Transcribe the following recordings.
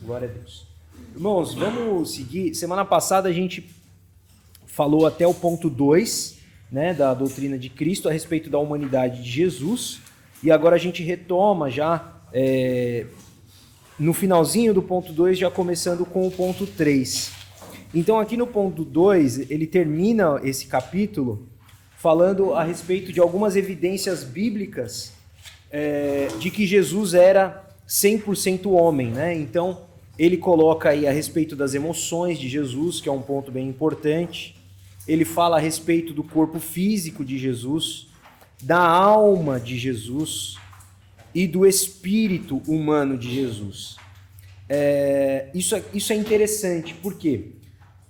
Glória a Deus. Irmãos, vamos seguir. Semana passada a gente falou até o ponto 2, né, da doutrina de Cristo a respeito da humanidade de Jesus. E agora a gente retoma já no finalzinho do ponto 2, já começando com o ponto 3. Então aqui no ponto 2, ele termina esse capítulo falando a respeito de algumas evidências bíblicas de que Jesus era 100% homem, né? Então ele coloca aí a respeito das emoções de Jesus, que é um ponto bem importante. Ele fala a respeito do corpo físico de Jesus, da alma de Jesus e do espírito humano de Jesus. Isso é interessante, por quê?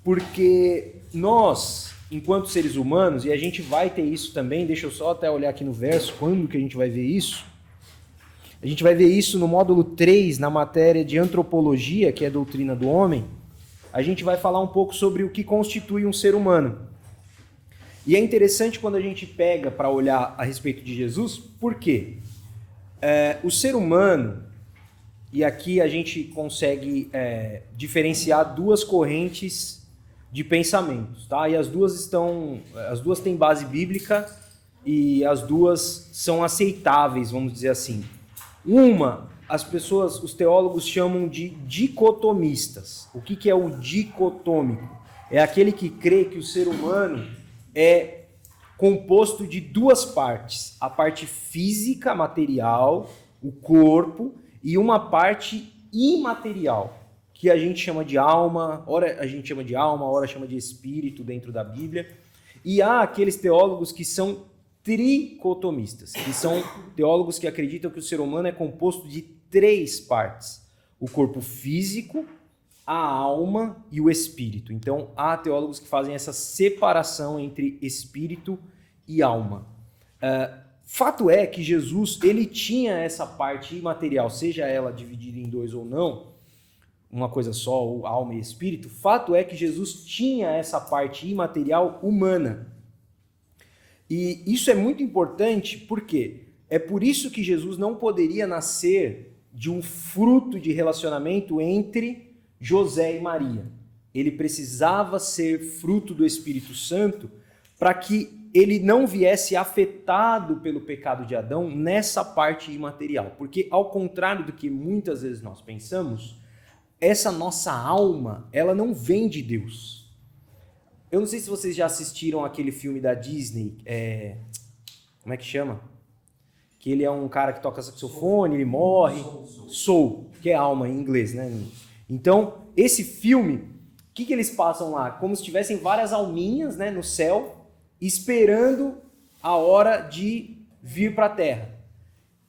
Porque nós, enquanto seres humanos, e a gente vai ter isso também, deixa eu só até olhar aqui no verso, quando que a gente vai ver isso? A gente vai ver isso no módulo 3, na matéria de antropologia, que é a doutrina do homem. A gente vai falar um pouco sobre o que constitui um ser humano. E é interessante quando a gente pega para olhar a respeito de Jesus, por quê? O ser humano, e aqui a gente consegue diferenciar duas correntes de pensamentos, tá? E as duas têm base bíblica e as duas são aceitáveis, vamos dizer assim. Uma, os teólogos chamam de dicotomistas. O que é o dicotômico? É aquele que crê que o ser humano é composto de duas partes. A parte física, material, o corpo, e uma parte imaterial, que a gente chama de alma, ora a gente chama de alma, ora chama de espírito dentro da Bíblia. E há aqueles teólogos que são tricotomistas, que são teólogos que acreditam que o ser humano é composto de três partes: o corpo físico, a alma e o espírito. Então, há teólogos que fazem essa separação entre espírito e alma. Fato é que Jesus, ele tinha essa parte imaterial, seja ela dividida em dois ou não, uma coisa só, ou alma e espírito. Fato é que Jesus tinha essa parte imaterial humana. E isso é muito importante, porque é por isso que Jesus não poderia nascer de um fruto de relacionamento entre José e Maria. Ele precisava ser fruto do Espírito Santo para que ele não viesse afetado pelo pecado de Adão nessa parte imaterial. Porque, ao contrário do que muitas vezes nós pensamos, essa nossa alma, ela não vem de Deus. Eu não sei se vocês já assistiram aquele filme da Disney, como é que chama? Que ele é um cara que toca saxofone, ele morre. Soul, que é alma em inglês, né? Então, esse filme, o que eles passam lá? Como se tivessem várias alminhas, né, no céu, esperando a hora de vir para a Terra.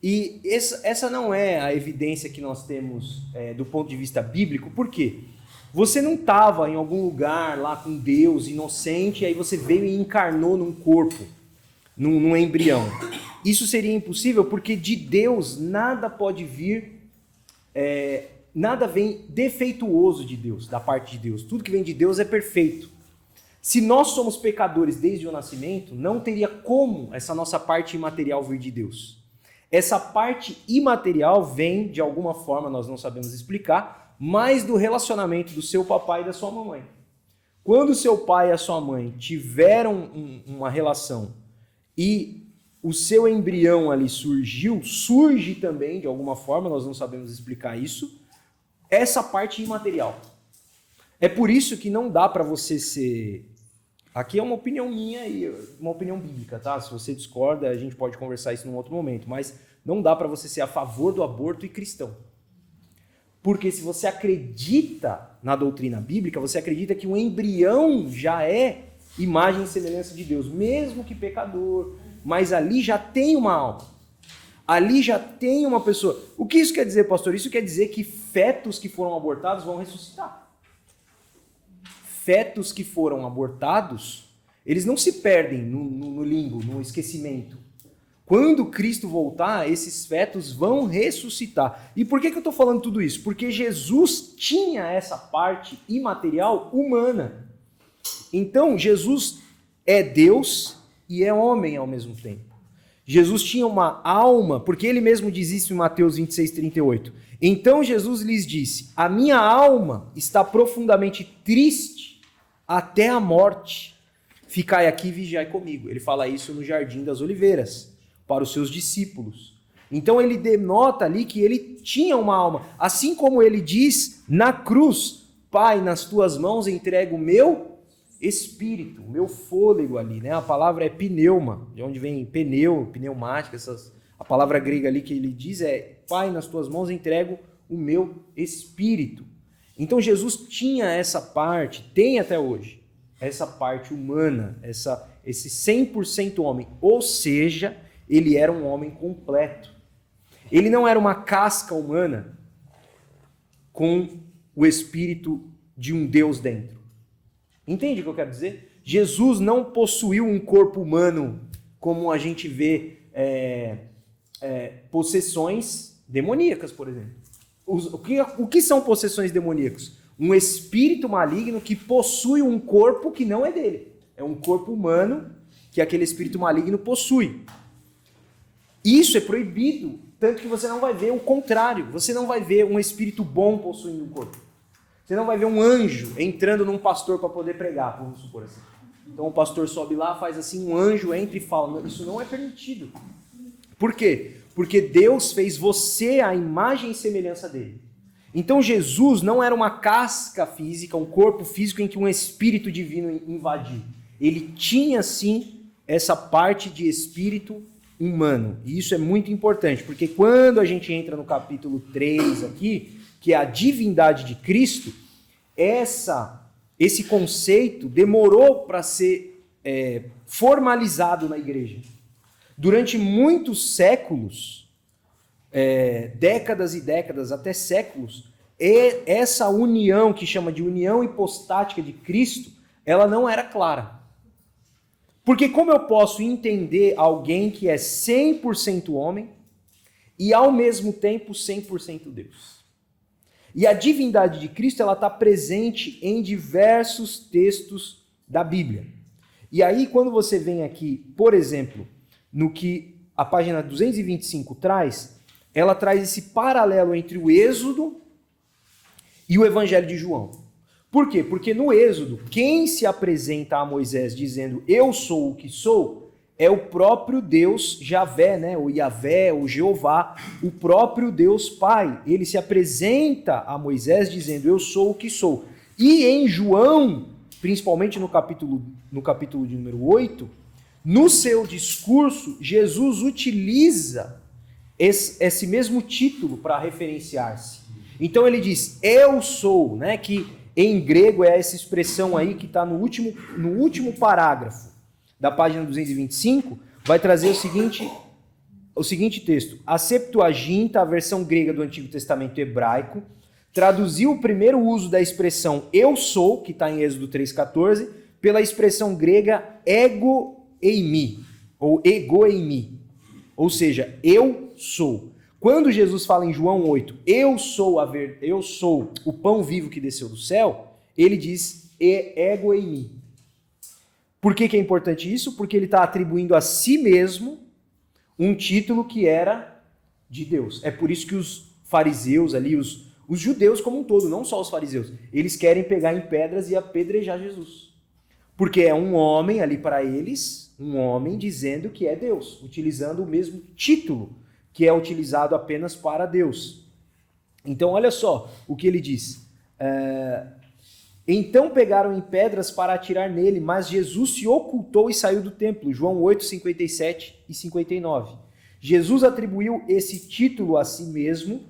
E essa não é a evidência que nós temos do ponto de vista bíblico. Por quê? Você não estava em algum lugar lá com Deus, inocente, e aí você veio e encarnou num corpo, num embrião. Isso seria impossível porque de Deus nada pode vir, nada vem defeituoso de Deus, da parte de Deus. Tudo que vem de Deus é perfeito. Se nós somos pecadores desde o nascimento, não teria como essa nossa parte imaterial vir de Deus. Essa parte imaterial vem, de alguma forma, nós não sabemos explicar, mais do relacionamento do seu papai e da sua mamãe. Quando seu pai e a sua mãe tiveram uma relação e o seu embrião ali surge também, de alguma forma, nós não sabemos explicar isso, essa parte imaterial. É por isso que não dá para você ser... Aqui é uma opinião minha e uma opinião bíblica, tá? Se você discorda, a gente pode conversar isso num outro momento, mas não dá para você ser a favor do aborto e cristão. Porque se você acredita na doutrina bíblica, você acredita que o embrião já é imagem e semelhança de Deus, mesmo que pecador, mas ali já tem uma alma. Ali já tem uma pessoa. O que isso quer dizer, pastor? Isso quer dizer que fetos que foram abortados vão ressuscitar. Fetos que foram abortados, eles não se perdem no limbo, no esquecimento. Quando Cristo voltar, esses fetos vão ressuscitar. E por que eu estou falando tudo isso? Porque Jesus tinha essa parte imaterial humana. Então, Jesus é Deus e é homem ao mesmo tempo. Jesus tinha uma alma, porque ele mesmo diz isso em Mateus 26, 38. Então Jesus lhes disse: a minha alma está profundamente triste até a morte. Ficai aqui e vigiai comigo. Ele fala isso no Jardim das Oliveiras, para os seus discípulos. Então ele denota ali que ele tinha uma alma. Assim como ele diz na cruz: Pai, nas tuas mãos entrego o meu espírito, o meu fôlego ali, né? A palavra é pneuma, de onde vem pneu, pneumática, a palavra grega ali que ele diz é: Pai, nas tuas mãos entrego o meu espírito. Então Jesus tinha essa parte, tem até hoje, essa parte humana, esse 100% homem, ou seja, ele era um homem completo. Ele não era uma casca humana com o espírito de um Deus dentro. Entende o que eu quero dizer? Jesus não possuiu um corpo humano como a gente vê possessões demoníacas, por exemplo. O que são possessões demoníacas? Um espírito maligno que possui um corpo que não é dele. É um corpo humano que aquele espírito maligno possui. Isso é proibido, tanto que você não vai ver o contrário. Você não vai ver um espírito bom possuindo um corpo. Você não vai ver um anjo entrando num pastor para poder pregar, vamos supor assim. Então o pastor sobe lá, faz assim, um anjo entra e fala: isso não é permitido. Por quê? Porque Deus fez você à imagem e semelhança dele. Então Jesus não era uma casca física, um corpo físico em que um espírito divino invadiu. Ele tinha sim essa parte de espírito humano. E isso é muito importante, porque quando a gente entra no capítulo 3 aqui, que é a divindade de Cristo, esse conceito demorou para ser formalizado na igreja. Durante muitos séculos, décadas e décadas, até séculos, essa união, que chama de união hipostática de Cristo, ela não era clara. Porque como eu posso entender alguém que é 100% homem e ao mesmo tempo 100% Deus? E a divindade de Cristo, ela está presente em diversos textos da Bíblia. E aí, quando você vem aqui, por exemplo, no que a página 225 traz, ela traz esse paralelo entre o Êxodo e o Evangelho de João. Por quê? Porque no Êxodo, quem se apresenta a Moisés dizendo eu sou o que sou, é o próprio Deus Javé, né? O Yavé, o Jeová, o próprio Deus Pai. Ele se apresenta a Moisés dizendo eu sou o que sou. E em João, principalmente no capítulo de número 8, no seu discurso, Jesus utiliza esse mesmo título para referenciar-se. Então ele diz, eu sou, né? Que em grego é essa expressão aí que está no último parágrafo da página 225, vai trazer o seguinte texto. A Septuaginta, a versão grega do Antigo Testamento hebraico, traduziu o primeiro uso da expressão eu sou, que está em Êxodo 3,14, pela expressão grega ego eimi, ou ego eimi, ou seja, eu sou. Quando Jesus fala em João 8, eu sou o pão vivo que desceu do céu, ele diz ego eimi. Por que é importante isso? Porque ele está atribuindo a si mesmo um título que era de Deus. É por isso que os fariseus ali, os judeus como um todo, não só os fariseus, eles querem pegar em pedras e apedrejar Jesus. Porque é um homem ali para eles, um homem dizendo que é Deus, utilizando o mesmo título que é utilizado apenas para Deus. Então olha só o que ele diz. Então pegaram em pedras para atirar nele, mas Jesus se ocultou e saiu do templo. João 8, 57 e 59. Jesus atribuiu esse título a si mesmo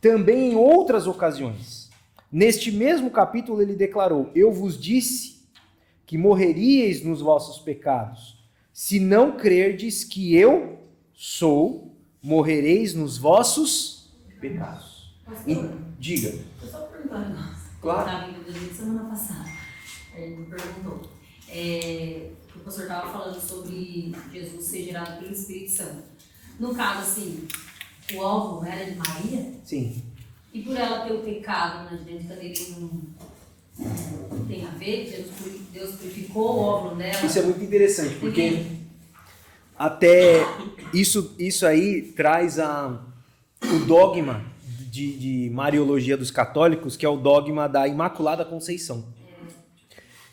também em outras ocasiões. Neste mesmo capítulo ele declarou, eu vos disse que morreríeis nos vossos pecados. Se não crerdes que eu sou, morrereis nos vossos pecados. Diga. Eu só perguntando. Claro. Na Bíblia da gente semana passada, ele me perguntou. O pastor estava falando sobre Jesus ser gerado pelo Espírito Santo. No caso, assim, o óvulo era de Maria? Sim. E por ela ter o pecado na genética dele não tem a ver? Deus purificou o óvulo dela? Isso é muito interessante, porque até isso aí traz o dogma de Mariologia dos católicos, que é o dogma da Imaculada Conceição.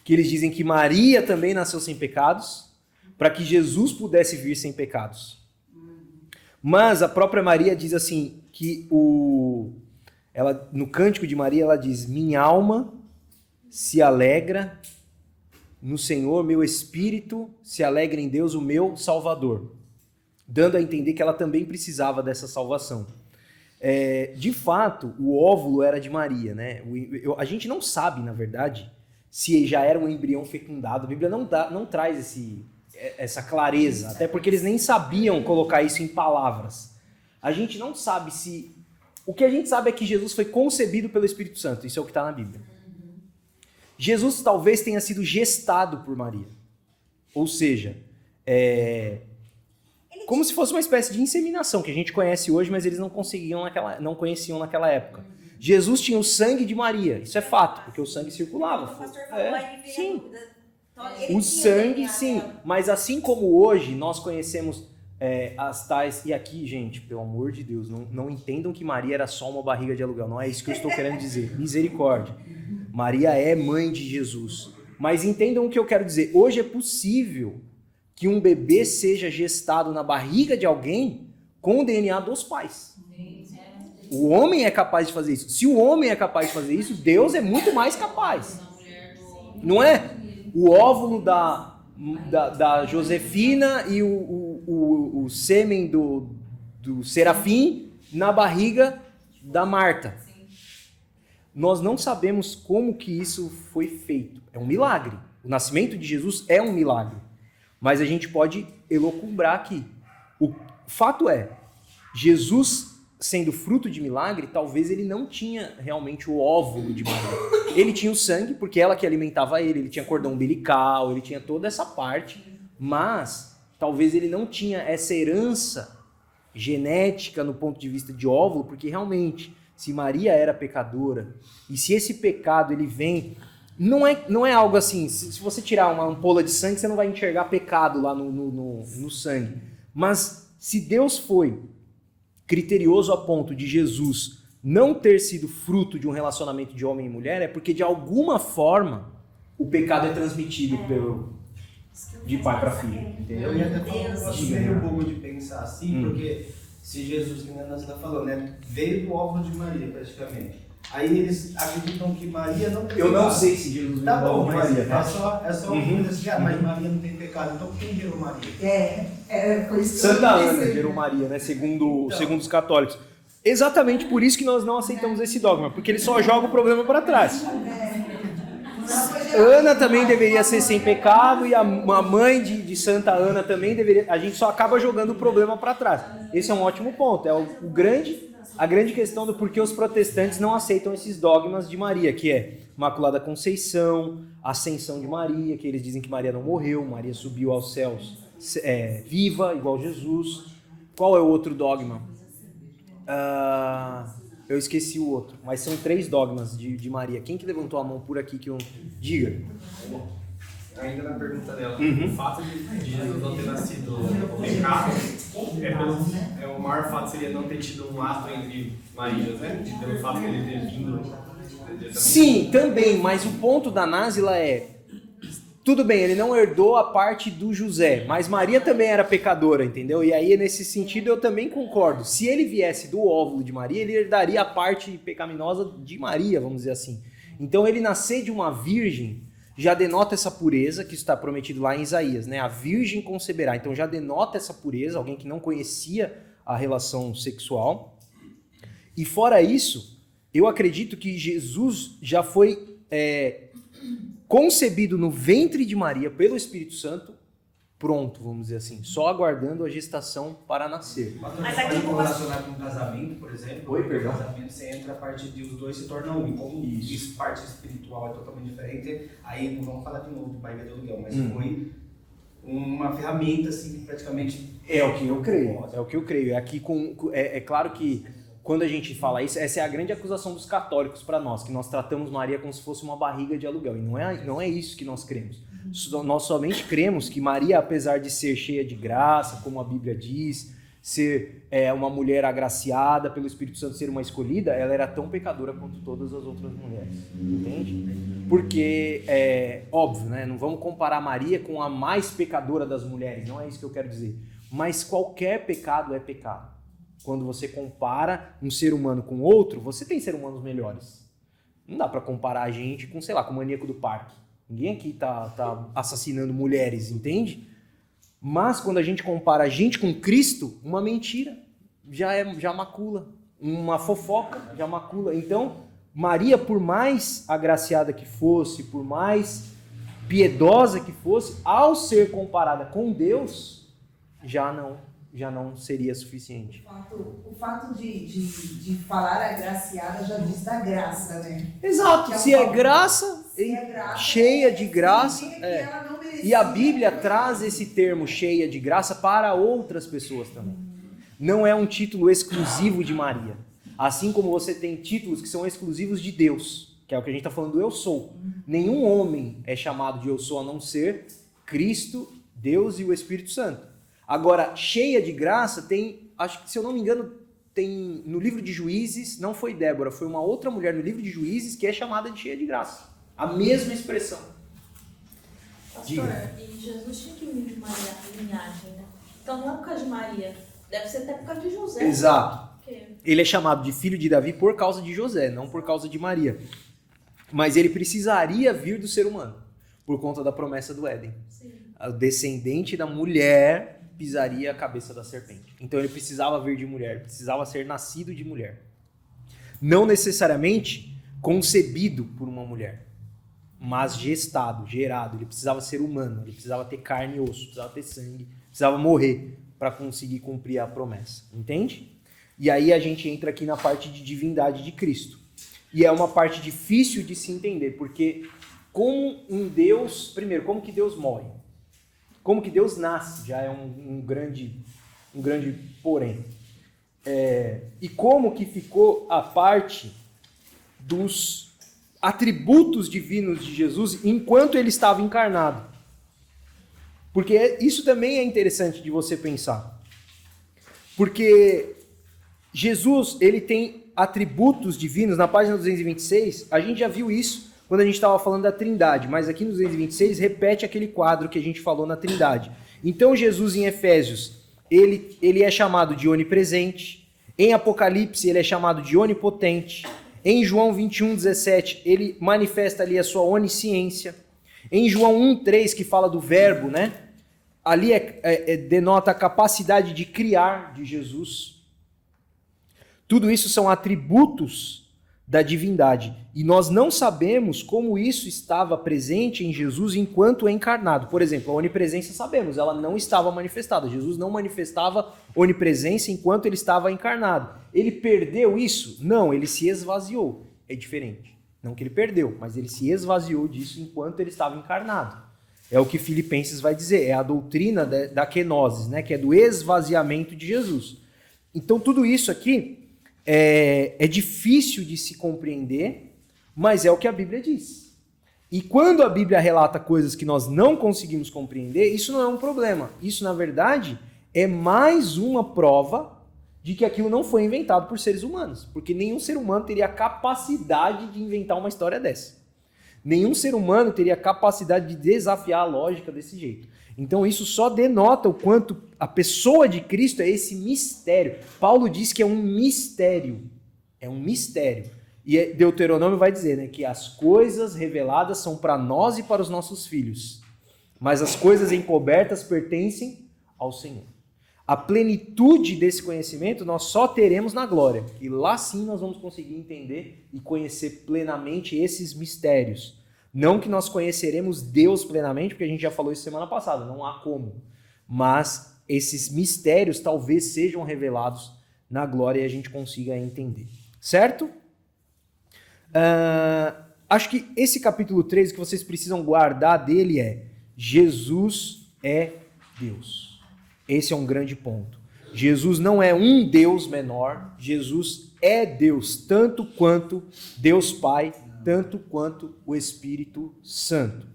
Que eles dizem que Maria também nasceu sem pecados, para que Jesus pudesse vir sem pecados. Mas a própria Maria diz assim, que ela, no Cântico de Maria, ela diz: minha alma se alegra no Senhor, meu espírito se alegra em Deus, o meu Salvador. Dando a entender que ela também precisava dessa salvação. De fato, o óvulo era de Maria, né? A gente não sabe, na verdade, se já era um embrião fecundado. A Bíblia não traz essa clareza, até porque eles nem sabiam colocar isso em palavras. A gente não sabe se... O que a gente sabe é que Jesus foi concebido pelo Espírito Santo, isso é o que está na Bíblia. Jesus talvez tenha sido gestado por Maria. Ou seja, como se fosse uma espécie de inseminação, que a gente conhece hoje, mas eles não conheciam naquela época. Jesus tinha o sangue de Maria, isso é fato, porque o sangue circulava. O pastor falou aí, Sim. Ele O sangue, tinha sim. dela. Mas assim como hoje nós conhecemos as tais... E aqui, gente, pelo amor de Deus, não entendam que Maria era só uma barriga de aluguel. Não é isso que eu estou querendo dizer. Misericórdia. Maria é mãe de Jesus. Mas entendam o que eu quero dizer. Hoje é possível que um bebê seja gestado na barriga de alguém com o DNA dos pais. O homem é capaz de fazer isso. Se o homem é capaz de fazer isso, Deus é muito mais capaz. Não é? O óvulo da Josefina e o sêmen do Serafim na barriga da Marta. Nós não sabemos como que isso foi feito. É um milagre. O nascimento de Jesus é um milagre. Mas a gente pode elucubrar aqui. O fato é, Jesus, sendo fruto de milagre, talvez ele não tinha realmente o óvulo de Maria. Ele tinha o sangue, porque ela que alimentava ele tinha cordão umbilical, ele tinha toda essa parte, mas talvez ele não tinha essa herança genética no ponto de vista de óvulo, porque realmente, se Maria era pecadora, e se esse pecado ele vem... Não é algo assim, se você tirar uma ampola de sangue, você não vai enxergar pecado lá no sangue. Mas se Deus foi criterioso a ponto de Jesus não ter sido fruto de um relacionamento de homem e mulher, é porque de alguma forma o pecado é transmitido de pai para filho. Entendeu? Eu ia até falar, eu gostei um pouco de pensar assim, porque se Jesus, que Ana está falando, né, veio do óvulo de Maria praticamente. Aí eles acreditam que Maria não tem pecado. Eu não sei se Jesus Tá veio do bom, óvulo de mas Maria, tá? é só uma coisa assim, mas Maria não tem pecado, então quem gerou Maria? Foi isso que Santa eu Ana pensei. gerou Maria, né? Segundo os católicos. Exatamente por isso que nós não aceitamos esse dogma, porque ele só joga o problema para trás. Ana também deveria ser sem pecado e a mãe de Santa Ana também deveria... A gente só acaba jogando o problema para trás. Esse é um ótimo ponto. É a grande questão do porquê os protestantes não aceitam esses dogmas de Maria, que é Imaculada Conceição, Ascensão de Maria, que eles dizem que Maria não morreu, Maria subiu aos céus viva, igual Jesus. Qual é o outro dogma? Eu esqueci o outro, mas são 3 dogmas de Maria. Quem que levantou a mão por aqui que eu... Diga. Ainda na pergunta dela, o fato de Jesus não ter nascido pecado, o maior fato seria não ter tido um ato entre Marias, né? Pelo fato de ele ter vindo... Sim, também, mas o ponto da Násila é... Tudo bem, ele não herdou a parte do José, mas Maria também era pecadora, entendeu? E aí, nesse sentido, eu também concordo. Se ele viesse do óvulo de Maria, ele herdaria a parte pecaminosa de Maria, vamos dizer assim. Então, ele nascer de uma virgem já denota essa pureza, que está prometido lá em Isaías, né? A virgem conceberá. Então, já denota essa pureza, alguém que não conhecia a relação sexual. E fora isso, eu acredito que Jesus já foi... concebido no ventre de Maria pelo Espírito Santo, pronto, vamos dizer assim, só aguardando a gestação para nascer. Mas aqui pode relacionar com um casamento, por exemplo. Oi, perdão. No casamento você entra a parte de os dois se tornam um. Como isso, parte espiritual é totalmente diferente, aí não vamos falar de novo de barriga de aluguel, mas foi uma ferramenta assim, praticamente... É o que eu creio. É claro que quando a gente fala isso, essa é a grande acusação dos católicos para nós, que nós tratamos Maria como se fosse uma barriga de aluguel. E não é isso que nós cremos. Nós somente cremos que Maria, apesar de ser cheia de graça, como a Bíblia diz, ser uma mulher agraciada pelo Espírito Santo, ser uma escolhida, ela era tão pecadora quanto todas as outras mulheres, entende? Porque, óbvio, né? Não vamos comparar Maria com a mais pecadora das mulheres, não é isso que eu quero dizer. Mas qualquer pecado é pecado. Quando você compara um ser humano com outro, você tem seres humanos melhores. Não dá pra comparar a gente com, sei lá, com o maníaco do parque. Ninguém aqui tá assassinando mulheres, entende? Mas quando a gente compara a gente com Cristo, uma mentira já macula. Uma fofoca já macula. Então, Maria, por mais agraciada que fosse, por mais piedosa que fosse, ao ser comparada com Deus, já não seria suficiente. O fato de falar agraciada já diz da graça, né? Exato, se é graça, cheia de graça. E a Bíblia traz esse termo cheia de graça para outras pessoas também. Não é um título exclusivo de Maria. Assim como você tem títulos que são exclusivos de Deus, que é o que a gente está falando do eu sou. Nenhum homem é chamado de eu sou a não ser Cristo, Deus e o Espírito Santo. Agora, cheia de graça tem, acho que se eu não me engano, tem no livro de Juízes, não foi Débora, foi uma outra mulher no livro de Juízes que é chamada de cheia de graça. A mesma expressão. Pastor, e Jesus tinha que vir de Maria, linhagem, né? Então não é por causa de Maria, deve ser até por causa de José. Exato. Porque... Ele é chamado de filho de Davi por causa de José, não por causa de Maria. Mas ele precisaria vir do ser humano, por conta da promessa do Éden. Sim. O descendente da mulher pisaria a cabeça da serpente. Então ele precisava vir de mulher, precisava ser nascido de mulher. Não necessariamente concebido por uma mulher, mas gestado, gerado. Ele precisava ser humano, ele precisava ter carne e osso, precisava ter sangue, precisava morrer para conseguir cumprir a promessa. Entende? E aí a gente entra aqui na parte de divindade de Cristo. E é uma parte difícil de se entender, porque como um Deus... Primeiro, como que Deus morre? Como que Deus nasce? Já é um grande porém. E como que ficou a parte dos atributos divinos de Jesus enquanto ele estava encarnado? Porque isso também é interessante de você pensar. Porque Jesus, ele tem atributos divinos. Na página 226, a gente já viu isso quando a gente estava falando da Trindade, mas aqui no 226 repete aquele quadro que a gente falou na Trindade. Então Jesus em Efésios, ele é chamado de onipresente, em Apocalipse ele é chamado de onipotente, em João 21:17 ele manifesta ali a sua onisciência, em João 1:3 que fala do verbo, né? Ali denota a capacidade de criar de Jesus. Tudo isso são atributos da divindade. E nós não sabemos como isso estava presente em Jesus enquanto encarnado. Por exemplo, a onipresença sabemos, ela não estava manifestada. Jesus não manifestava onipresença enquanto ele estava encarnado. Ele perdeu isso? Não, ele se esvaziou. É diferente. Não que ele perdeu, mas ele se esvaziou disso enquanto ele estava encarnado. É o que Filipenses vai dizer, é a doutrina da kenosis, né, que é do esvaziamento de Jesus. Então tudo isso aqui é difícil de se compreender, mas é o que a Bíblia diz. E quando a Bíblia relata coisas que nós não conseguimos compreender, isso não é um problema. Isso, na verdade, é mais uma prova de que aquilo não foi inventado por seres humanos. Porque nenhum ser humano teria a capacidade de inventar uma história dessa. Nenhum ser humano teria a capacidade de desafiar a lógica desse jeito. Então isso só denota o quanto a pessoa de Cristo é esse mistério. Paulo diz que é um mistério. É um mistério. E Deuteronômio vai dizer, né, que as coisas reveladas são para nós e para os nossos filhos. Mas as coisas encobertas pertencem ao Senhor. A plenitude desse conhecimento nós só teremos na glória. E lá sim nós vamos conseguir entender e conhecer plenamente esses mistérios. Não que nós conheceremos Deus plenamente, porque a gente já falou isso semana passada, não há como. Mas esses mistérios talvez sejam revelados na glória e a gente consiga entender. Certo? Acho que esse capítulo 13 que vocês precisam guardar dele é: Jesus é Deus. Esse é um grande ponto. Jesus não é um Deus menor, Jesus é Deus, tanto quanto Deus Pai, tanto quanto o Espírito Santo.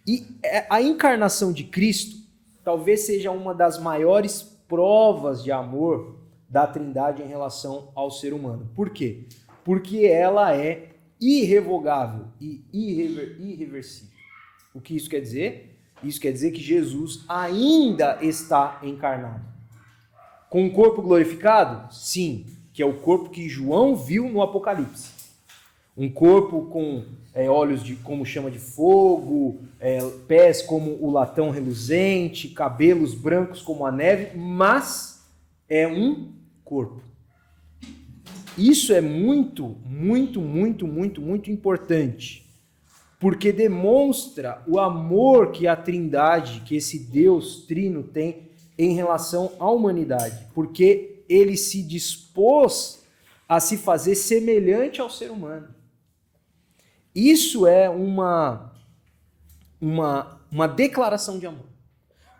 E a encarnação de Cristo talvez seja uma das maiores provas de amor da Trindade em relação ao ser humano. Por quê? Porque ela é irrevogável e irreversível. O que isso quer dizer? Isso quer dizer que Jesus ainda está encarnado. Com um corpo glorificado? Sim, que é o corpo que João viu no Apocalipse. Um corpo com olhos de como chama de fogo, pés como o latão reluzente, cabelos brancos como a neve, mas é um corpo. Isso é muito, muito, muito, muito, muito importante, porque demonstra o amor que a Trindade, que esse Deus Trino tem em relação à humanidade, porque ele se dispôs a se fazer semelhante ao ser humano. Isso é uma declaração de amor,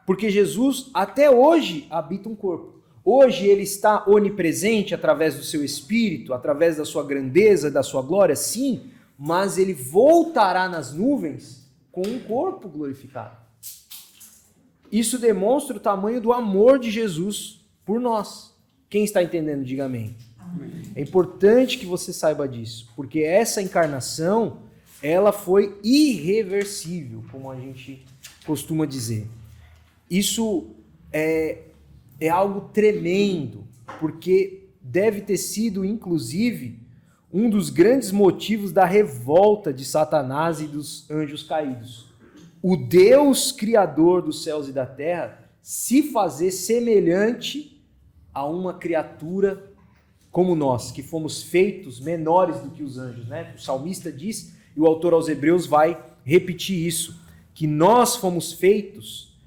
porque Jesus até hoje habita um corpo. Hoje ele está onipresente através do seu espírito, através da sua grandeza, da sua glória, sim, mas ele voltará nas nuvens com um corpo glorificado. Isso demonstra o tamanho do amor de Jesus por nós. Quem está entendendo, diga amém. É importante que você saiba disso, porque essa encarnação, ela foi irreversível, como a gente costuma dizer. Isso é algo tremendo, porque deve ter sido, inclusive, um dos grandes motivos da revolta de Satanás e dos anjos caídos. O Deus Criador dos céus e da terra se fazer semelhante a uma criatura como nós, que fomos feitos menores do que os anjos, né? O salmista diz, e o autor aos Hebreus vai repetir isso, que nós fomos feitos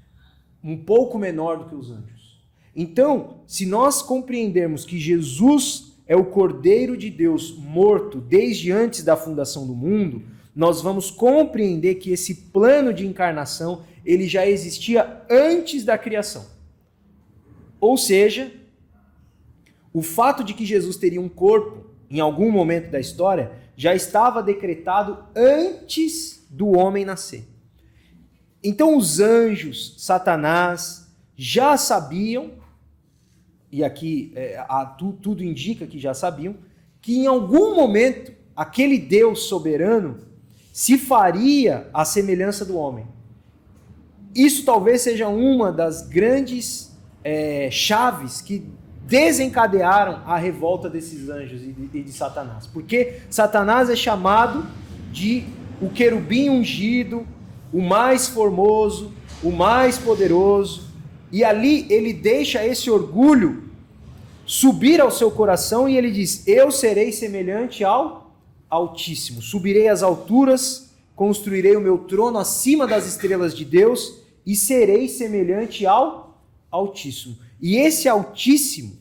um pouco menor do que os anjos. Então, se nós compreendermos que Jesus é o Cordeiro de Deus morto desde antes da fundação do mundo, nós vamos compreender que esse plano de encarnação, ele já existia antes da criação. Ou seja, o fato de que Jesus teria um corpo em algum momento da história já estava decretado antes do homem nascer. Então os anjos, Satanás, já sabiam, e aqui tudo indica que já sabiam, que em algum momento aquele Deus soberano se faria à semelhança do homem. Isso talvez seja uma das grandes chaves que desencadearam a revolta desses anjos e de Satanás. Porque Satanás é chamado de o querubim ungido, o mais formoso, o mais poderoso, e ali ele deixa esse orgulho subir ao seu coração e ele diz, eu serei semelhante ao Altíssimo, subirei às alturas, construirei o meu trono acima das estrelas de Deus e serei semelhante ao Altíssimo. E esse Altíssimo,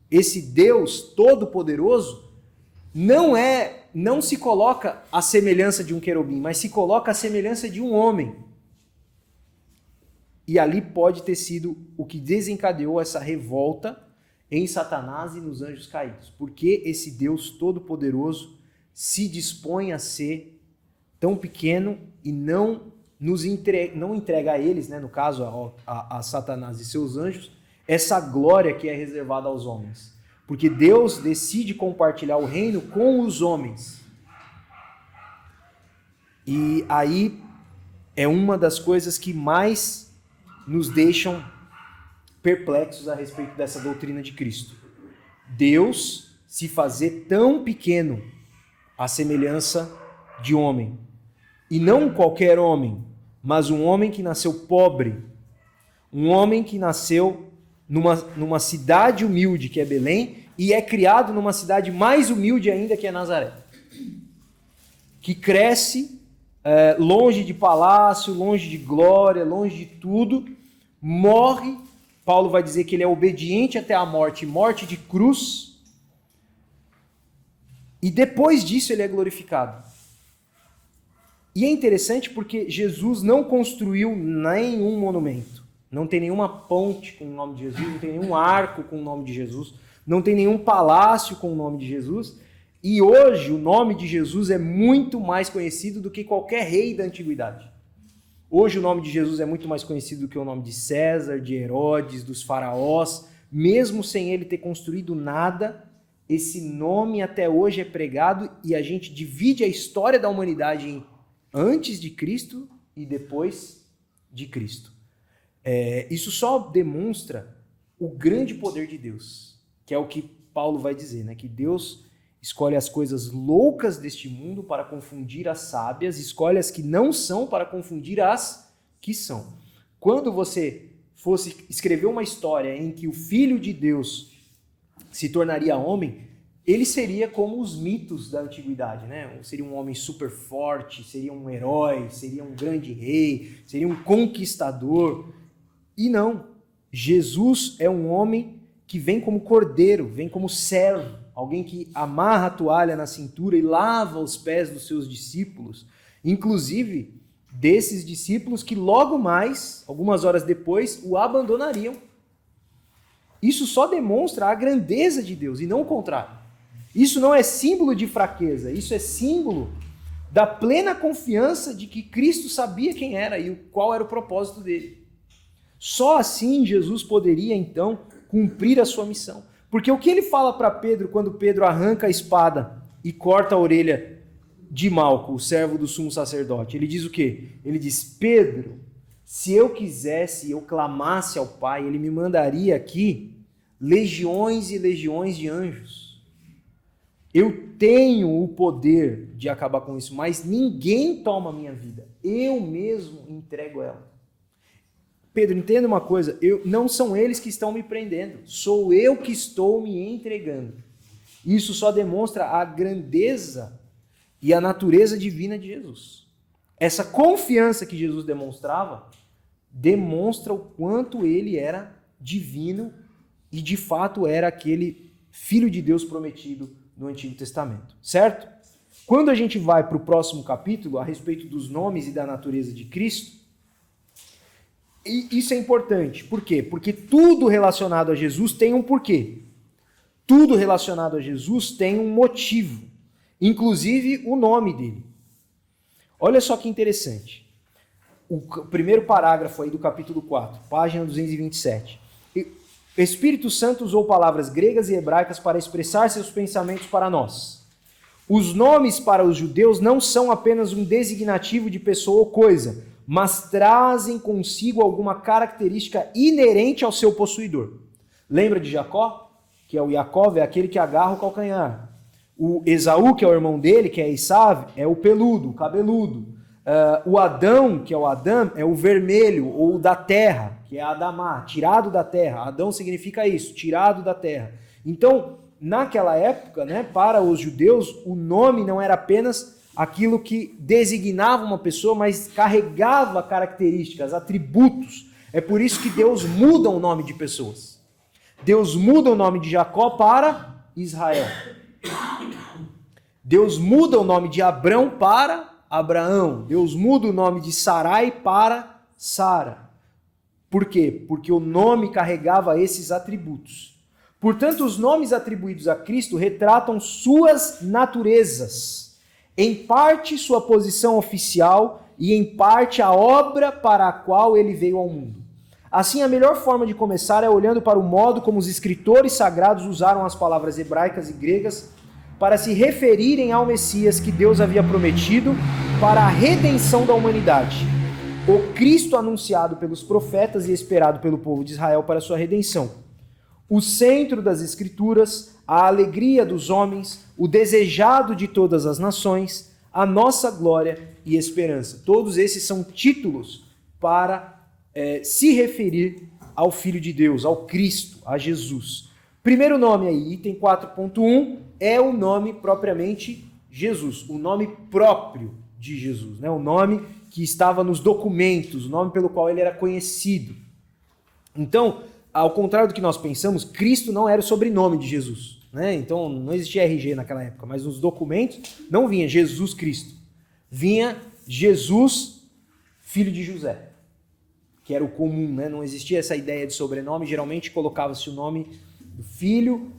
esse Deus Todo-Poderoso, não se coloca à semelhança de um querubim, mas se coloca à semelhança de um homem. E ali pode ter sido o que desencadeou essa revolta em Satanás e nos anjos caídos. Porque esse Deus Todo-Poderoso se dispõe a ser tão pequeno e não entrega a eles, né, no caso a Satanás e seus anjos, essa glória que é reservada aos homens. Porque Deus decide compartilhar o reino com os homens. E aí é uma das coisas que mais nos deixam perplexos a respeito dessa doutrina de Cristo. Deus se fazer tão pequeno à semelhança de homem. E não qualquer homem, mas um homem que nasceu pobre. Um homem que nasceu numa cidade humilde, que é Belém, e é criado numa cidade mais humilde ainda, que é Nazaré. Que cresce longe de palácio, longe de glória, longe de tudo, morre. Paulo vai dizer que ele é obediente até a morte, morte de cruz, e depois disso ele é glorificado. E é interessante porque Jesus não construiu nenhum monumento, não tem nenhuma ponte com o nome de Jesus, não tem nenhum arco com o nome de Jesus, não tem nenhum palácio com o nome de Jesus, e hoje o nome de Jesus é muito mais conhecido do que qualquer rei da antiguidade. Hoje o nome de Jesus é muito mais conhecido do que o nome de César, de Herodes, dos faraós. Mesmo sem ele ter construído nada, esse nome até hoje é pregado e a gente divide a história da humanidade em antes de Cristo e depois de Cristo. Isso só demonstra o grande poder de Deus, que é o que Paulo vai dizer, né? Que Deus escolhe as coisas loucas deste mundo para confundir as sábias, escolhe as que não são para confundir as que são. Quando você fosse escrever uma história em que o Filho de Deus se tornaria homem, ele seria como os mitos da antiguidade, né? Seria um homem super forte, seria um herói, seria um grande rei, seria um conquistador. E não, Jesus é um homem que vem como cordeiro, vem como servo, alguém que amarra a toalha na cintura e lava os pés dos seus discípulos, inclusive desses discípulos que logo mais, algumas horas depois, o abandonariam. Isso só demonstra a grandeza de Deus e não o contrário. Isso não é símbolo de fraqueza, isso é símbolo da plena confiança de que Cristo sabia quem era e qual era o propósito dele. Só assim Jesus poderia, então, cumprir a sua missão. Porque o que ele fala para Pedro quando Pedro arranca a espada e corta a orelha de Malco, o servo do sumo sacerdote? Ele diz o quê? Ele diz: Pedro, se eu quisesse, eu clamasse ao Pai, ele me mandaria aqui legiões e legiões de anjos. Eu tenho o poder de acabar com isso, mas ninguém toma a minha vida. Eu mesmo entrego ela. Pedro, entenda uma coisa, não são eles que estão me prendendo, sou eu que estou me entregando. Isso só demonstra a grandeza e a natureza divina de Jesus. Essa confiança que Jesus demonstrava, demonstra o quanto ele era divino e de fato era aquele Filho de Deus prometido no Antigo Testamento, certo? Quando a gente vai para o próximo capítulo, a respeito dos nomes e da natureza de Cristo, e isso é importante. Por quê? Porque tudo relacionado a Jesus tem um porquê. Tudo relacionado a Jesus tem um motivo, inclusive o nome dele. Olha só que interessante. O primeiro parágrafo aí do capítulo 4, página 227. O Espírito Santo usou palavras gregas e hebraicas para expressar seus pensamentos para nós. Os nomes para os judeus não são apenas um designativo de pessoa ou coisa, mas trazem consigo alguma característica inerente ao seu possuidor. Lembra de Jacó? Que é o Jacó, é aquele que agarra o calcanhar. O Esaú, que é o irmão dele, que é Esav, é o peludo, o cabeludo. O Adão, que é o Adão, é o vermelho, ou da terra, que é Adamá, tirado da terra. Adão significa isso, tirado da terra. Então, naquela época, né, para os judeus, o nome não era apenas aquilo que designava uma pessoa, mas carregava características, atributos. É por isso que Deus muda o nome de pessoas. Deus muda o nome de Jacó para Israel. Deus muda o nome de Abrão para Abraão. Deus muda o nome de Sarai para Sara. Por quê? Porque o nome carregava esses atributos. Portanto, os nomes atribuídos a Cristo retratam suas naturezas. Em parte, sua posição oficial e em parte a obra para a qual ele veio ao mundo. Assim, a melhor forma de começar é olhando para o modo como os escritores sagrados usaram as palavras hebraicas e gregas para se referirem ao Messias que Deus havia prometido para a redenção da humanidade. O Cristo anunciado pelos profetas e esperado pelo povo de Israel para sua redenção. O centro das Escrituras, a alegria dos homens, o desejado de todas as nações, a nossa glória e esperança. Todos esses são títulos para se referir ao Filho de Deus, ao Cristo, a Jesus. Primeiro nome aí, item 4.1, é o nome propriamente Jesus, o nome próprio de Jesus, né? O nome que estava nos documentos, o nome pelo qual ele era conhecido. Então, ao contrário do que nós pensamos, Cristo não era o sobrenome de Jesus, né? Então, não existia RG naquela época, mas nos documentos não vinha Jesus Cristo. Vinha Jesus, filho de José, que era o comum, né? Não existia essa ideia de sobrenome, geralmente colocava-se o nome do filho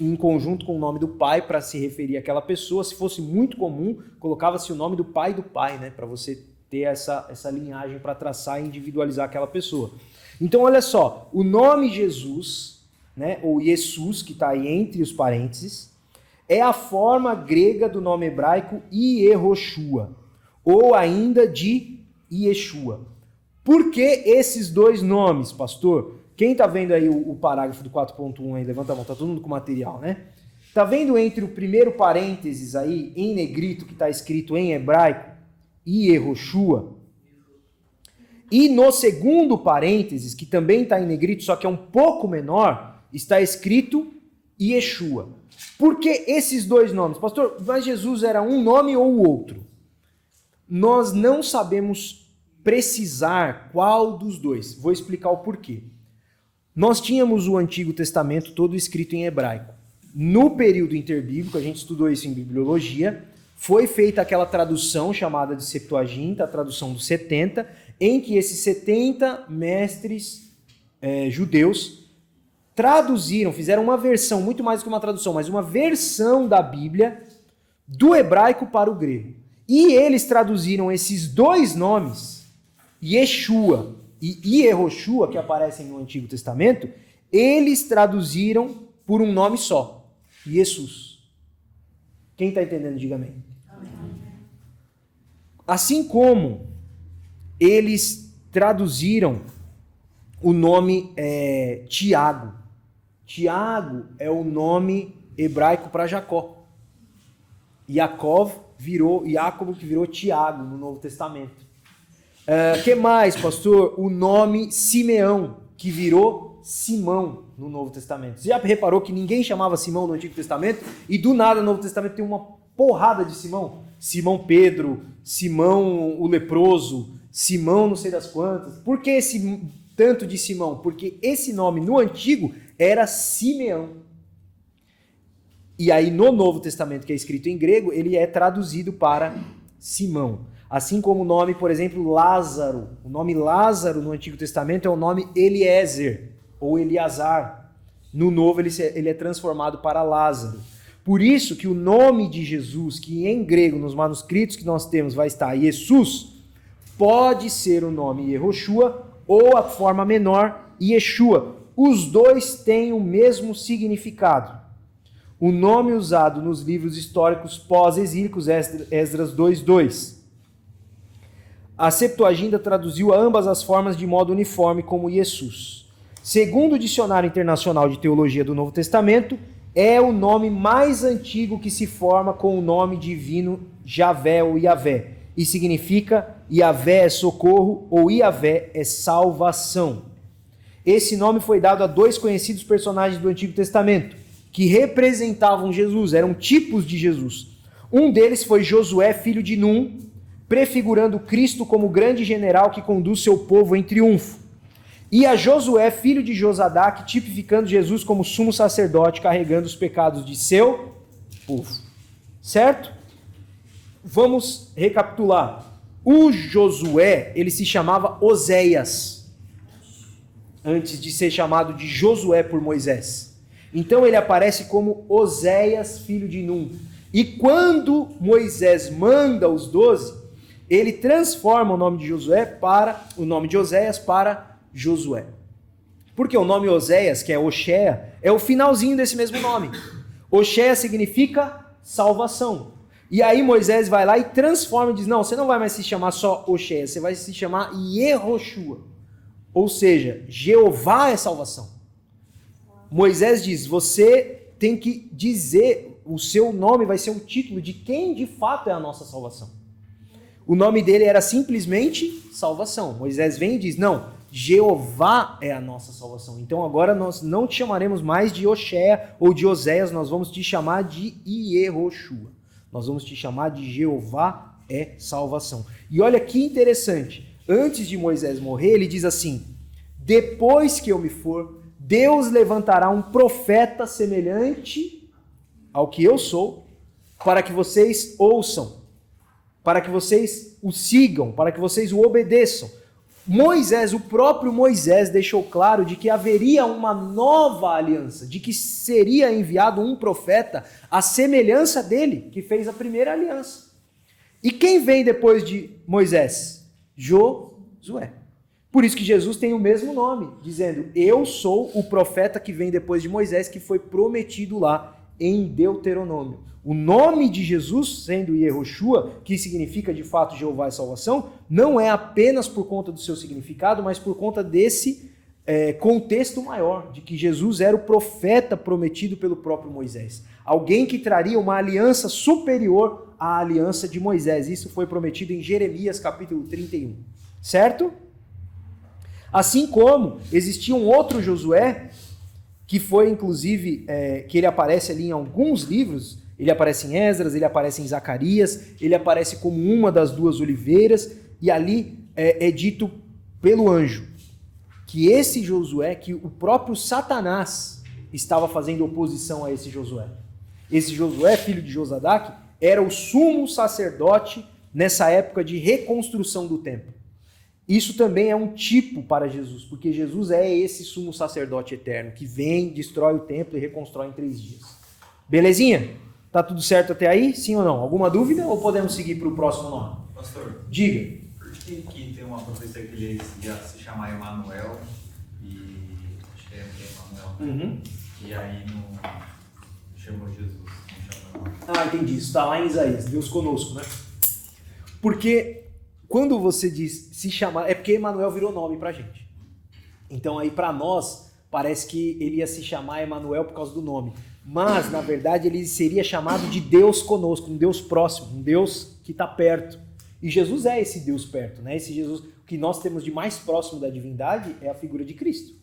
em conjunto com o nome do pai para se referir àquela pessoa. Se fosse muito comum, colocava-se o nome do pai, né? Para você ter essa linhagem para traçar e individualizar aquela pessoa. Então, olha só, o nome Jesus, né, ou Jesus, que está aí entre os parênteses, é a forma grega do nome hebraico Yehoshua, ou ainda de Yeshua. Por que esses dois nomes, pastor? Quem está vendo aí o parágrafo do 4.1 aí, levanta a mão, está todo mundo com material, né? Está vendo entre o primeiro parênteses aí, em negrito, que está escrito em hebraico, Yehoshua? E no segundo parênteses, que também está em negrito, só que é um pouco menor, está escrito Yeshua. Por que esses dois nomes? Pastor, mas Jesus era um nome ou o outro? Nós não sabemos precisar qual dos dois. Vou explicar o porquê. Nós tínhamos o Antigo Testamento todo escrito em hebraico. No período interbíblico, a gente estudou isso em bibliologia, foi feita aquela tradução chamada de Septuaginta, a tradução dos 70, em que esses 70 mestres judeus traduziram, fizeram uma versão, muito mais que uma tradução, mas uma versão da Bíblia do hebraico para o grego. E eles traduziram esses dois nomes, Yeshua e Yehoshua, que aparecem no Antigo Testamento, eles traduziram por um nome só, Jesus. Quem está entendendo, diga amém. Assim como eles traduziram o nome Tiago. Tiago é o nome hebraico para Jacó. Jacob que virou Tiago no Novo Testamento. Que mais, pastor? O nome Simeão, que virou Simão no Novo Testamento. Você já reparou que ninguém chamava Simão no Antigo Testamento e do nada no Novo Testamento tem uma porrada de Simão? Simão Pedro, Simão o leproso, Simão não sei das quantas. Por que esse tanto de Simão? Porque esse nome no Antigo era Simeão. E aí no Novo Testamento, que é escrito em grego, ele é traduzido para Simão. Assim como o nome, por exemplo, Lázaro. O nome Lázaro no Antigo Testamento é o nome Eliezer ou Eleazar. No Novo ele é transformado para Lázaro. Por isso que o nome de Jesus, que em grego, nos manuscritos que nós temos, vai estar Jesus, pode ser o nome Yehoshua ou a forma menor Yeshua. Os dois têm o mesmo significado. O nome usado nos livros históricos pós-exílicos, Esdras 2:2. A Septuaginta traduziu ambas as formas de modo uniforme como Jesus. Segundo o Dicionário Internacional de Teologia do Novo Testamento, é o nome mais antigo que se forma com o nome divino Javé ou Iavé, e significa Iavé é socorro ou Iavé é salvação. Esse nome foi dado a dois conhecidos personagens do Antigo Testamento, que representavam Jesus, eram tipos de Jesus. Um deles foi Josué, filho de Num, prefigurando Cristo como grande general que conduz seu povo em triunfo. E a Josué, filho de Josadaque, tipificando Jesus como sumo sacerdote, carregando os pecados de seu povo. Certo? Vamos recapitular. O Josué, ele se chamava Oséias, antes de ser chamado de Josué por Moisés. Então ele aparece como Oséias, filho de Num. E quando Moisés manda os 12, ele transforma o nome de Oséias para Josué. Porque o nome Oséias, que é Oxéia, é o finalzinho desse mesmo nome. Oxéia significa salvação. E aí Moisés vai lá e transforma e diz, não, você não vai mais se chamar só Oxéia, você vai se chamar Yehoshua. Ou seja, Jeová é salvação. Moisés diz, você tem que dizer, o seu nome vai ser um título de quem de fato é a nossa salvação. O nome dele era simplesmente salvação. Moisés vem e diz, não, Jeová é a nossa salvação. Então agora nós não te chamaremos mais de Oxéia ou de Oséias, nós vamos te chamar de Yehoshua. Nós vamos te chamar de Jeová é salvação. E olha que interessante, antes de Moisés morrer, ele diz assim, depois que eu me for, Deus levantará um profeta semelhante ao que eu sou, para que vocês ouçam, para que vocês o sigam, para que vocês o obedeçam. Moisés, o próprio Moisés, deixou claro de que haveria uma nova aliança, de que seria enviado um profeta à semelhança dele, que fez a primeira aliança. E quem vem depois de Moisés? Josué. Por isso que Jesus tem o mesmo nome, dizendo, eu sou o profeta que vem depois de Moisés, que foi prometido lá em Deuteronômio. O nome de Jesus, sendo Yehoshua, que significa de fato Jeová é salvação, não é apenas por conta do seu significado, mas por conta desse contexto maior, de que Jesus era o profeta prometido pelo próprio Moisés. Alguém que traria uma aliança superior à aliança de Moisés. Isso foi prometido em Jeremias capítulo 31. Certo? Assim como existia um outro Josué, que foi inclusive, que ele aparece ali em alguns livros, ele aparece em Esdras, ele aparece em Zacarias, ele aparece como uma das duas oliveiras, e ali é dito pelo anjo que esse Josué, que o próprio Satanás estava fazendo oposição a esse Josué. Esse Josué, filho de Josadaque, era o sumo sacerdote nessa época de reconstrução do templo. Isso também é um tipo para Jesus, porque Jesus é esse sumo sacerdote eterno, que vem, destrói o templo e reconstrói em 3 dias. Belezinha? Tá tudo certo até aí? Sim ou não? Alguma dúvida ou podemos seguir para o próximo nome? Pastor, diga. Por que tem uma profecia que ele ia se chamar Emanuel e acho que é Emanuel, e aí não chamou Jesus, não chamou Emanuel? Ah, entendi. Isso está lá em Isaías, Deus conosco, né? Porque quando você diz se chamar, é porque Emanuel virou nome pra gente. Então aí para nós parece que ele ia se chamar Emanuel por causa do nome. Mas, na verdade, ele seria chamado de Deus conosco, um Deus próximo, um Deus que está perto. E Jesus é esse Deus perto, né? Esse Jesus, o que nós temos de mais próximo da divindade é a figura de Cristo,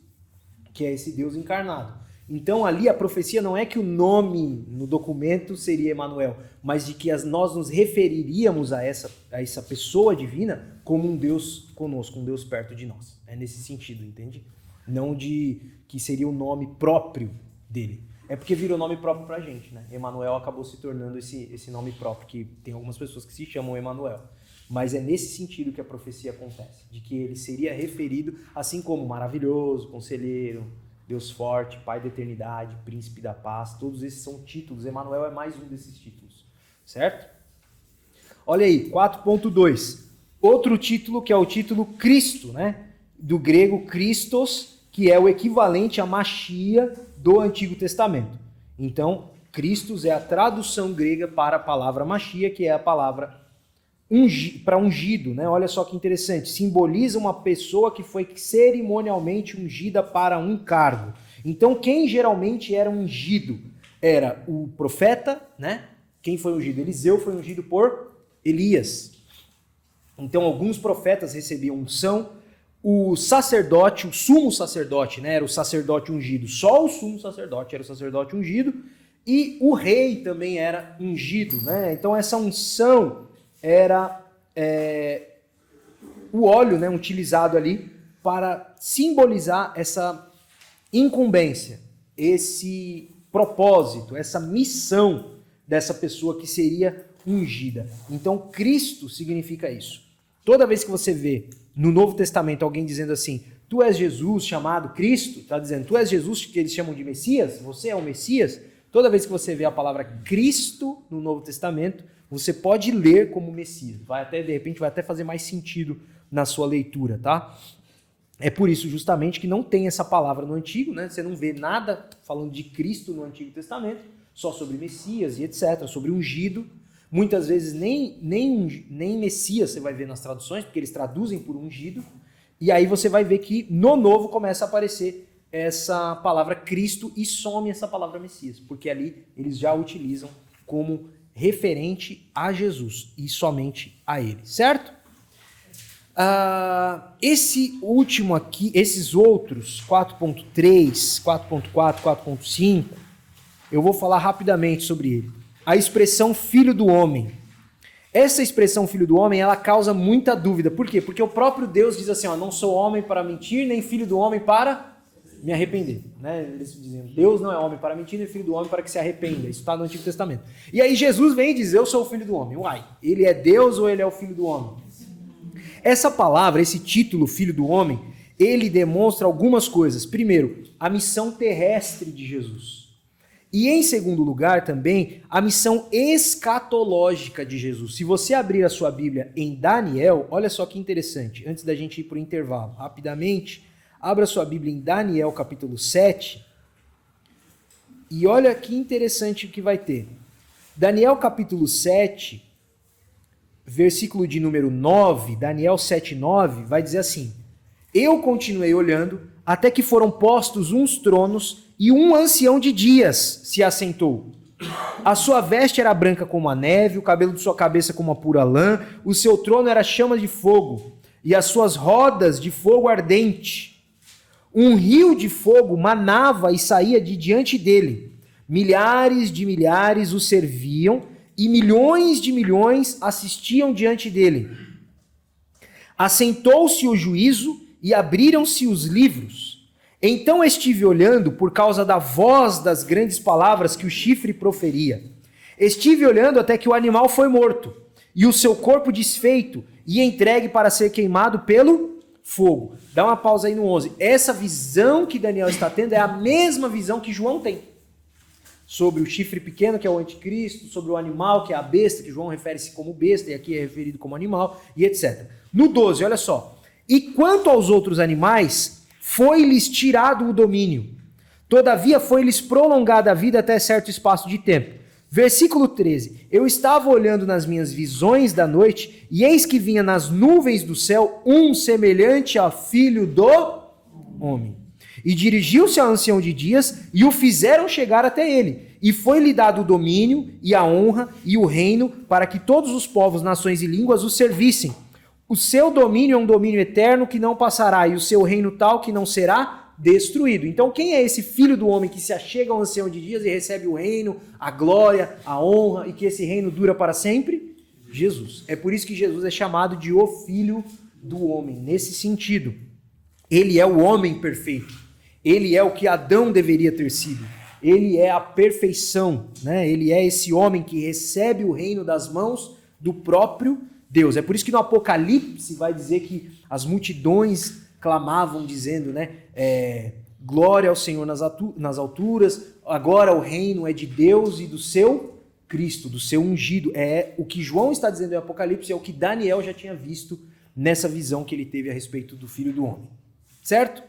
que é esse Deus encarnado. Então ali a profecia não é que o nome no documento seria Emanuel, mas de que nós nos referiríamos a essa pessoa divina como um Deus conosco, um Deus perto de nós. É nesse sentido, entende? Não de que seria o nome próprio dele. É porque virou nome próprio pra gente, né? Emanuel acabou se tornando esse nome próprio, que tem algumas pessoas que se chamam Emanuel. Mas é nesse sentido que a profecia acontece, de que ele seria referido assim como maravilhoso, conselheiro, Deus forte, Pai da eternidade, Príncipe da paz, todos esses são títulos. Emanuel é mais um desses títulos, certo? Olha aí, 4.2. Outro título que é o título Cristo, né? Do grego Christos, que é o equivalente a Machia do Antigo Testamento. Então, Christos é a tradução grega para a palavra Machia, que é a palavra para ungido, né? Olha só que interessante, simboliza uma pessoa que foi cerimonialmente ungida para um cargo. Então, quem geralmente era ungido era o profeta, né? Quem foi ungido? Eliseu foi ungido por Elias. Então, alguns profetas recebiam unção. O sacerdote, o sumo sacerdote, né? Era o sacerdote ungido. Só o sumo sacerdote era o sacerdote ungido. E o rei também era ungido, né? Então, essa unção era o óleo, né, utilizado ali para simbolizar essa incumbência, esse propósito, essa missão dessa pessoa que seria ungida. Então, Cristo significa isso. Toda vez que você vê no Novo Testamento alguém dizendo assim, tu és Jesus chamado Cristo, está dizendo, tu és Jesus que eles chamam de Messias, você é o Messias. Toda vez que você vê a palavra Cristo no Novo Testamento, você pode ler como Messias. De repente vai até fazer mais sentido na sua leitura, tá? É por isso justamente que não tem essa palavra no Antigo, né? Você não vê nada falando de Cristo no Antigo Testamento, só sobre Messias e etc, sobre ungido. Muitas vezes nem Messias você vai ver nas traduções, porque eles traduzem por ungido. E aí você vai ver que no Novo começa a aparecer essa palavra Cristo e some essa palavra Messias, porque ali eles já utilizam como referente a Jesus e somente a ele, certo? Esse último aqui, esses outros 4.3, 4.4, 4.5, eu vou falar rapidamente sobre ele. A expressão filho do homem. Essa expressão filho do homem, ela causa muita dúvida. Por quê? Porque o próprio Deus diz assim, ó, não sou homem para mentir, nem filho do homem para me arrepender. Né? Eles dizem, Deus não é homem para mentir, nem filho do homem para que se arrependa. Isso está no Antigo Testamento. E aí Jesus vem e diz, eu sou o filho do homem. Uai, ele é Deus ou ele é o filho do homem? Essa palavra, esse título, filho do homem, ele demonstra algumas coisas. Primeiro, a missão terrestre de Jesus. E em segundo lugar também, a missão escatológica de Jesus. Se você abrir a sua Bíblia em Daniel, olha só que interessante, antes da gente ir para o intervalo, rapidamente, abra sua Bíblia em Daniel capítulo 7, e olha que interessante o que vai ter. Daniel capítulo 7, versículo de número 9, Daniel 7:9, vai dizer assim: eu continuei olhando até que foram postos uns tronos e um ancião de dias se assentou. A sua veste era branca como a neve, o cabelo de sua cabeça como a pura lã, o seu trono era chama de fogo e as suas rodas de fogo ardente. Um rio de fogo manava e saía de diante dele. Milhares de milhares o serviam e milhões de milhões assistiam diante dele. Assentou-se o juízo e abriram-se os livros. Então estive olhando por causa da voz das grandes palavras que o chifre proferia. Estive olhando até que o animal foi morto, e o seu corpo desfeito, e entregue para ser queimado pelo fogo. Dá uma pausa aí no 11. Essa visão que Daniel está tendo é a mesma visão que João tem. Sobre o chifre pequeno, que é o anticristo, sobre o animal, que é a besta, que João refere-se como besta, e aqui é referido como animal, e etc. No 12, olha só. E quanto aos outros animais, foi-lhes tirado o domínio. Todavia foi-lhes prolongada a vida até certo espaço de tempo. Versículo 13. Eu estava olhando nas minhas visões da noite, e eis que vinha nas nuvens do céu um semelhante a filho do homem. E dirigiu-se ao ancião de dias, e o fizeram chegar até ele. E foi-lhe dado o domínio, e a honra, e o reino, para que todos os povos, nações e línguas o servissem. O seu domínio é um domínio eterno que não passará, e o seu reino tal que não será destruído. Então quem é esse filho do homem que se achega ao ancião de dias e recebe o reino, a glória, a honra, e que esse reino dura para sempre? Jesus. É por isso que Jesus é chamado de o filho do homem, nesse sentido. Ele é o homem perfeito. Ele é o que Adão deveria ter sido. Ele é a perfeição, né? Ele é esse homem que recebe o reino das mãos do próprio Deus. É por isso que no Apocalipse vai dizer que as multidões clamavam dizendo, né, glória ao Senhor nas alturas, agora o reino é de Deus e do seu Cristo, do seu ungido. É o que João está dizendo em Apocalipse, é o que Daniel já tinha visto nessa visão que ele teve a respeito do Filho do Homem. Certo?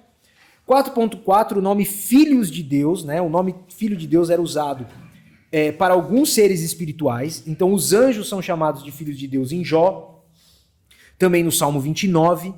4.4, o nome Filhos de Deus, né, o nome Filho de Deus era usado para alguns seres espirituais. Então os anjos são chamados de filhos de Deus em Jó, também no Salmo 29.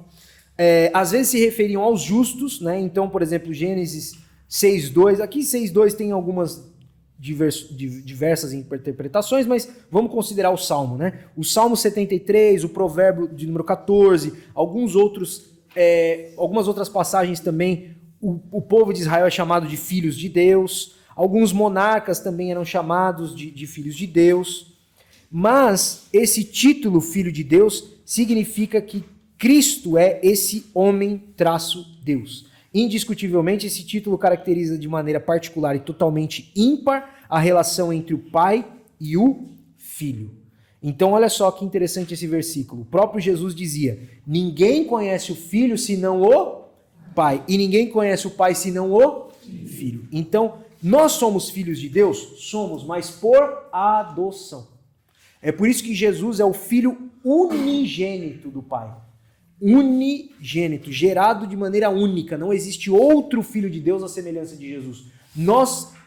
Às vezes se referiam aos justos, né? Então, por exemplo, Gênesis 6.2, aqui 6.2 tem algumas diversas interpretações, mas vamos considerar o Salmo, né? O Salmo 73, o Provérbio de número 14, algumas outras passagens também, o povo de Israel é chamado de filhos de Deus. Alguns monarcas também eram chamados de filhos de Deus. Mas esse título, Filho de Deus, significa que Cristo é esse homem-Deus. Indiscutivelmente, esse título caracteriza de maneira particular e totalmente ímpar a relação entre o Pai e o Filho. Então, olha só que interessante esse versículo. O próprio Jesus dizia: ninguém conhece o Filho senão o Pai, e ninguém conhece o Pai senão o Filho. Então, nós somos filhos de Deus? Somos, mas por adoção. É por isso que Jesus é o Filho unigênito do Pai. Unigênito, gerado de maneira única. Não existe outro Filho de Deus à semelhança de Jesus.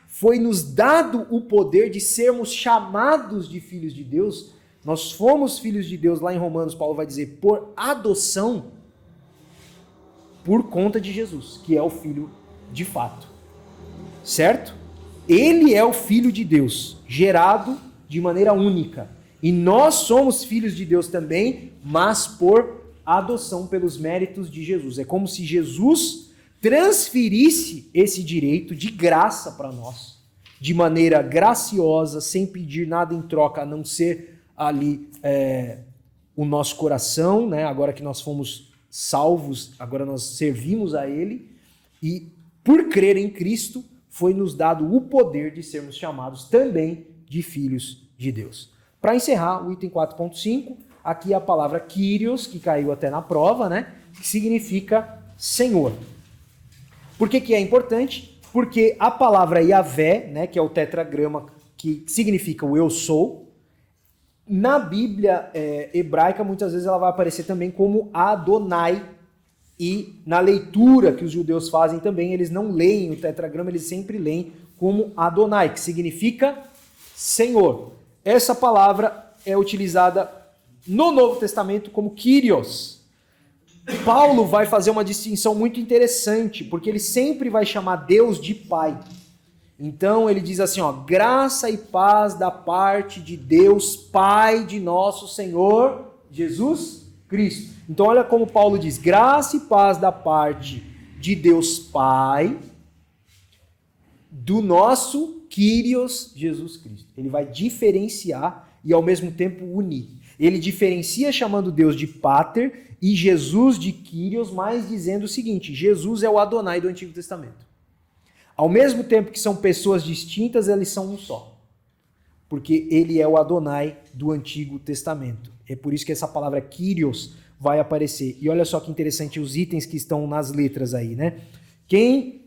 Foi-nos dado o poder de sermos chamados de filhos de Deus. Nós fomos filhos de Deus, lá em Romanos, Paulo vai dizer, por adoção, por conta de Jesus, que é o Filho de fato. Certo? Ele é o Filho de Deus, gerado de maneira única. E nós somos filhos de Deus também, mas por adoção, pelos méritos de Jesus. É como se Jesus transferisse esse direito de graça para nós, de maneira graciosa, sem pedir nada em troca, a não ser ali o nosso coração, né? Agora que nós fomos salvos, agora nós servimos a Ele, e por crer em Cristo, foi-nos dado o poder de sermos chamados também de filhos de Deus. Para encerrar, o item 4.5, aqui a palavra Kyrios, que caiu até na prova, né? Que significa Senhor. Por que é importante? Porque a palavra Yahvé, né, que é o tetragrama que significa o eu sou, na Bíblia hebraica muitas vezes ela vai aparecer também como Adonai, e na leitura que os judeus fazem também, eles não leem o tetragrama, eles sempre leem como Adonai, que significa Senhor. Essa palavra é utilizada no Novo Testamento como Kyrios. Paulo vai fazer uma distinção muito interessante, porque ele sempre vai chamar Deus de Pai. Então ele diz assim, ó, graça e paz da parte de Deus, Pai de nosso Senhor Jesus Cristo. Então olha como Paulo diz, graça e paz da parte de Deus Pai, do nosso Kyrios Jesus Cristo. Ele vai diferenciar e ao mesmo tempo unir. Ele diferencia chamando Deus de Pater e Jesus de Kyrios, mas dizendo o seguinte, Jesus é o Adonai do Antigo Testamento. Ao mesmo tempo que são pessoas distintas, eles são um só. Porque ele é o Adonai do Antigo Testamento. É por isso que essa palavra Kyrios vai aparecer. E olha só que interessante os itens que estão nas letras aí, né? Quem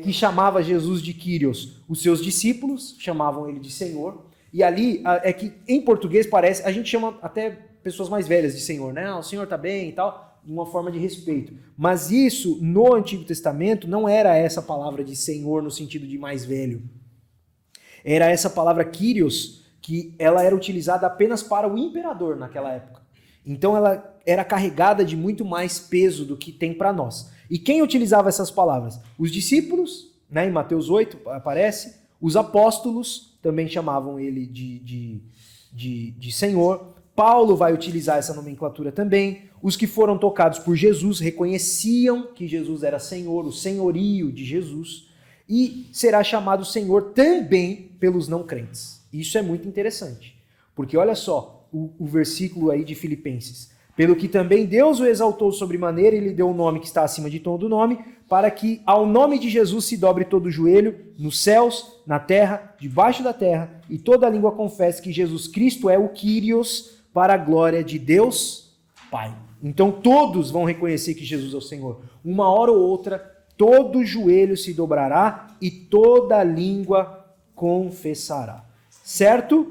que chamava Jesus de Kyrios? Os seus discípulos chamavam ele de Senhor. E ali, é que em português parece, a gente chama até pessoas mais velhas de Senhor, né? Ah, o Senhor tá bem e tal, de uma forma de respeito. Mas isso, no Antigo Testamento, não era essa palavra de Senhor no sentido de mais velho. Era essa palavra Kyrios, que ela era utilizada apenas para o imperador naquela época. Então ela era carregada de muito mais peso do que tem para nós. E quem utilizava essas palavras? Os discípulos, né? Em Mateus 8 aparece, os apóstolos também chamavam ele de Senhor. Paulo vai utilizar essa nomenclatura também. Os que foram tocados por Jesus reconheciam que Jesus era Senhor, o senhorio de Jesus, e será chamado Senhor também pelos não crentes. Isso é muito interessante, porque olha só o versículo aí de Filipenses. Pelo que também Deus o exaltou sobremaneira e lhe deu o nome que está acima de todo nome, para que ao nome de Jesus se dobre todo o joelho, nos céus, na terra, debaixo da terra, e toda língua confesse que Jesus Cristo é o Kyrios, para a glória de Deus Pai. Então todos vão reconhecer que Jesus é o Senhor. Uma hora ou outra, todo joelho se dobrará e toda língua confessará. Certo?